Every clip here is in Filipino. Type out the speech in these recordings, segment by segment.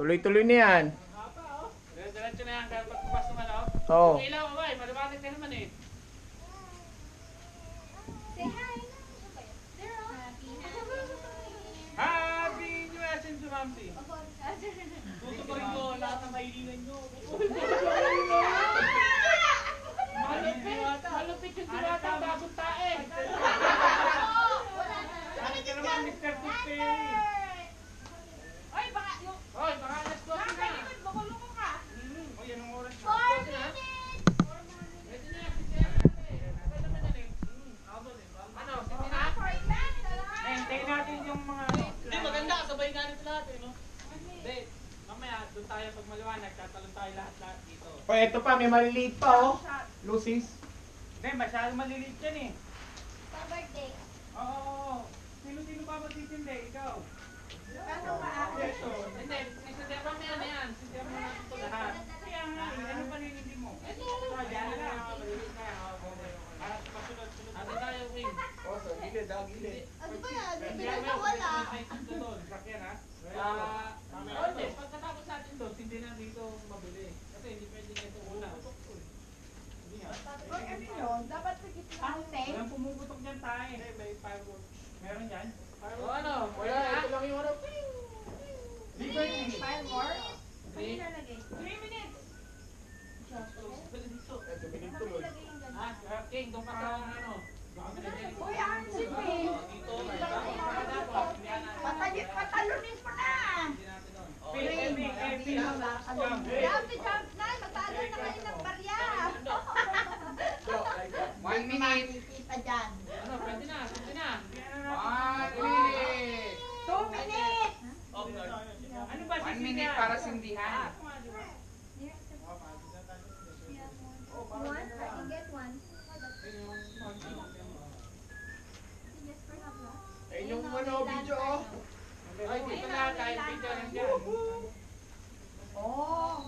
Tuloy-tuloy na yan. Diretso na yan, kaya pagbukas naman ako. Oo. Kung ilaw, abay, maliwanag na naman eh. Say hi. Happy New Year, Sinsu Mamsi. Tuto ko rin ko, lahat ng kailingan nyo. Malupit yung diwata, bagong tae. Ano ka naman, Mr. Pusperi? Oy, baka yung... Hoy, baka alas 12 na. Nakakalimot, makulungo ka. Oy, anong oras na? 4 minutes. Pwede na, sige. Pwede naman na rin. Ano, sige na? Hintayin natin yung mga ano. Hindi, maganda. Sabay nga rin lahat eh, no? Hindi. Mamaya, doon tayo pag maliwanag. Tatalon tayo lahat dito. O, eto pa, may maliliit pa, oh. Lucis. Hindi, masyadong maliliit yan eh. Sa birthday. Oo. Sino-sino pa matitindi? Ikaw. Paano ba ako? Hindi, sindihan pa yan yan. Sindihan mo natin ito lahat. Kaya nga, ano pa nilindi mo? Ito, yan na lang. Maliliit na. Para pasunod-sunod. Ate tayo, Wing. O, sa gilid, gilid. Ano ba yan? Pinagkawala. Pagkatapos natin doon, hindi na dito mabili. Kasi hindi pwede na ito una. Oy, ano yun? Dapat sa gitna. Ante? Walang pumuputok dyan tayo. May fireworks. Meron dyan? O, ano? Wala, ito lang yung ano. Di ba yun? Fireworks? Ano Hindi. ilalagay? 3 minutes. Ito, minute Ano tuloy. ilagay yung ganda? Ah, King, doon ka sa ano? Uy, ang sipin. Dito, Patalunin mo na. Grabe, jump na. Magtalo na kayo ng barya. 1 minute. Kita dyan. Ano, pwede na, pwede na. 1 minute. 2 minutes. Ano ba? 1 minute para sindihan. One? I can get one. Ayun yung ano, video, oh. Ay, dito na, kahit picture lang dyan. Oh.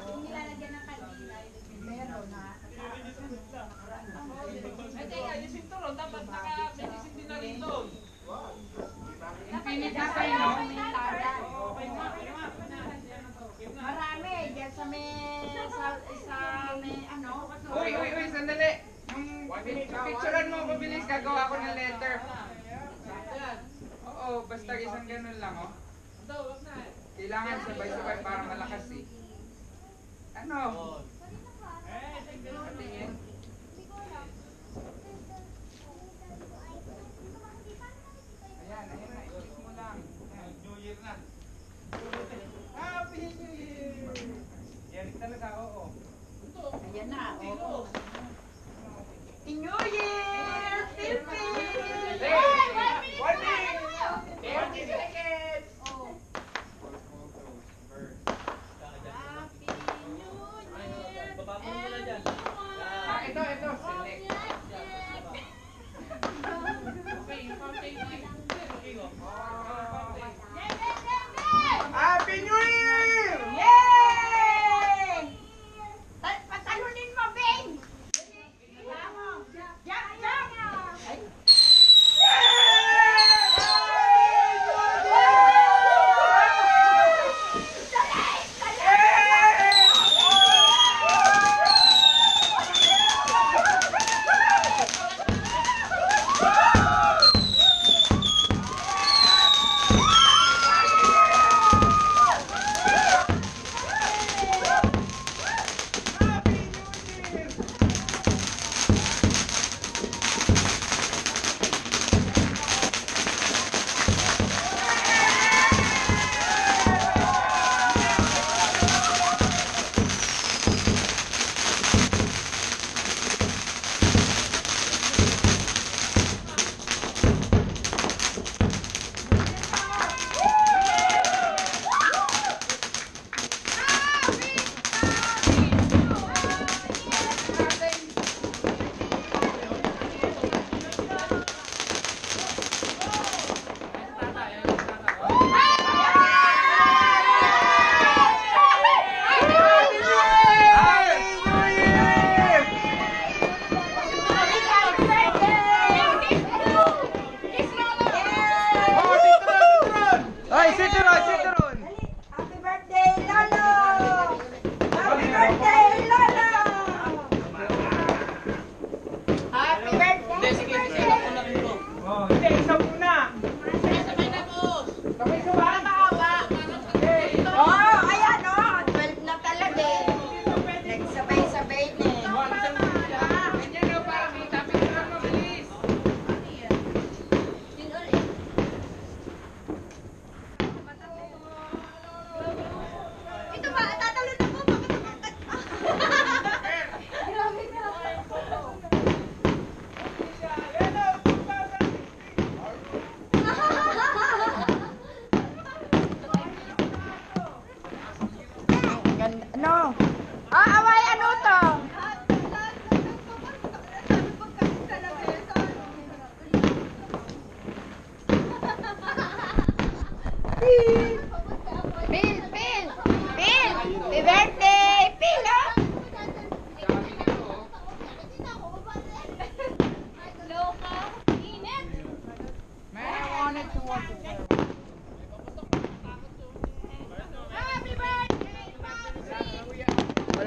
Yung nilalagyan ng kandila. Meron na. Eh, teka, yung sinturon, dapat naka-medicine din na rin doon. Infinity sign, no? Okay na, okay na. Marami. Diyan sa may... Sa may ano. Uy, sandali. Yung picturean mo, pabilis, gagawa ko ng letter. Oo, basta isang ganun lang, oh. Kailangan sabay-sabay para malakas, eh. Ano? Patingin. Ayan, na. I-click mo lang. Ayan. New Year na. Happy New Year! Yan talaga, oo. Ayan na. Oh. New Year! Philippines! Hey! Ay, 1 minute! 30 seconds! Oh. Happy New Year! Baba mo muna dyan. Ah, ito, select. Okay, yung fountain ko eh. Okay, oh. Happy New Year! Yay! Patalunin mo, Bing! Jump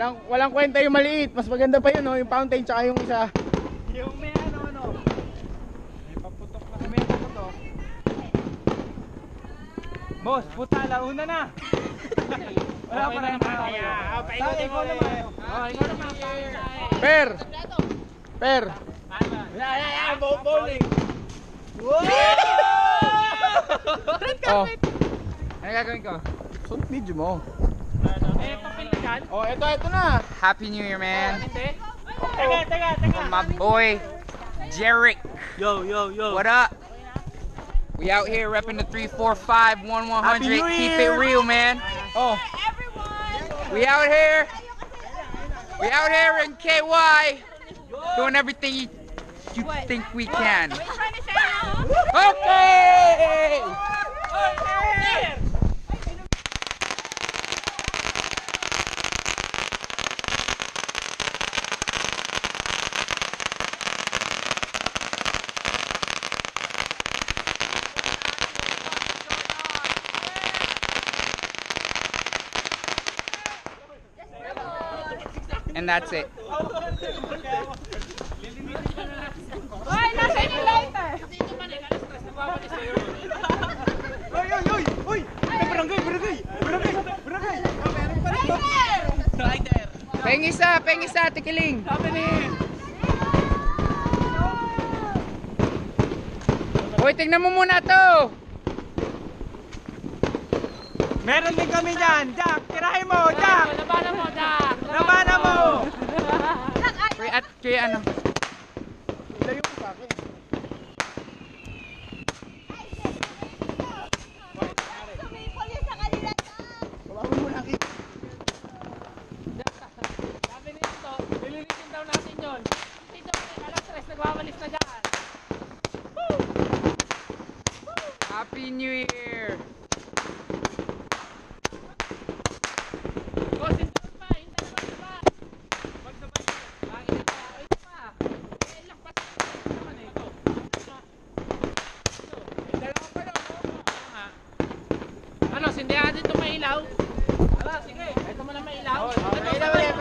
Walang kwenta yung maliit. Mas maganda pa yun, no? Yung fountain tsaka yung isa. Yung may ano. May paputok na. May paputok. Boss, puta, launa na. Wala pa rin tayo. Paikotin mo naman. Ikaw naman. Per. Yeah, bowling. Wow! Oh, Ano gagawin ko? sunod video mo. Eh, papel na yan? Oh, ito na. Happy New Year, man. Hindi. Teka. From my boy, Jerick. Yo. What up? We out here repping the 345 Happy New 1100. Keep it Year. real, man. Oh, We out here. We out here in KY. Doing everything you think we can. Okay! And that's it. Hoy, nasa yung lighter? Uy! Barangay! Peng isa, tikiling. Hoy, tingnan mo muna to. Meron din kami dyan. Jack, tirahin mo, Jack. Labanan mo. Kaya ano? Ilayo mo sa akin. Sumipol yun sa kanila. Babawi mo lang. Sabi nito, nililitin daw natin yun. Dito, alas 3, nagwawalis na dyan. Happy New Year. Oh, sintaran pa, hintay naman pa. Magsabay yun. Ito pa. Lakpat naman eh, ito. Dalawa pa lang, no? Ano, sindihan natin itong mailaw? Ala, sige. Ito mo lang mailaw. Pailaw ulit.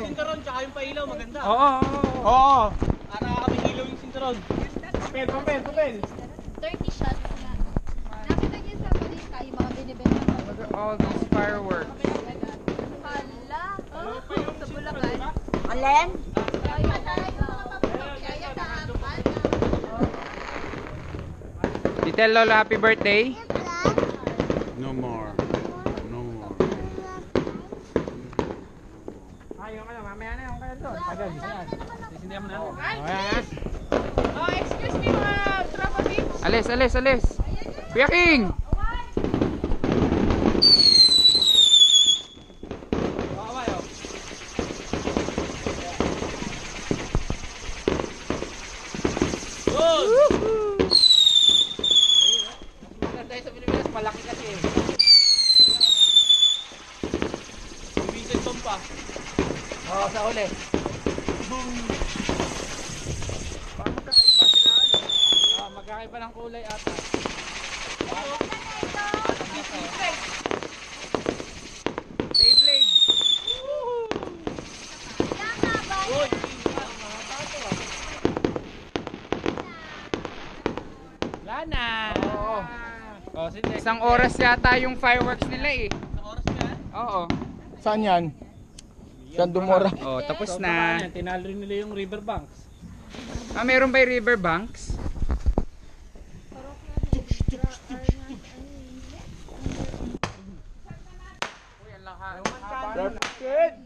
Sinturon, tsaka yung pailaw, maganda. Oo. Para kami ilaw yung sinturon. Papel. 30 shots na. Nakita niyo sa balita yung mga binibenta ng Look at all these fireworks. Hala. Sa Bulacan. Alin? Kaya tayo mga papakaya sa apat. You tell Lola happy birthday. No more. Ayaw ka na, mamaya na yung kaya doon. Tagal, yan. Sindihan mo na. Oh, excuse me mga tropa peeps. Alis. Kuya King. Maganda sa Pilipinas, malaki kasi eh. Vincent Tom pa. Oo, sa uli. Parang magkakaiba sila ano? Magkakaiba ng kulay ata. Beyblade. Uy! Lana! Oo. Oh, sige. Isang oras yata yung fireworks nila eh. Isang oras ka? Oo. Saan yan? Saan dumura? Oh, tapos na. Tinalo rin nila yung riverbanks. Ah, meron ba yung riverbanks? Good.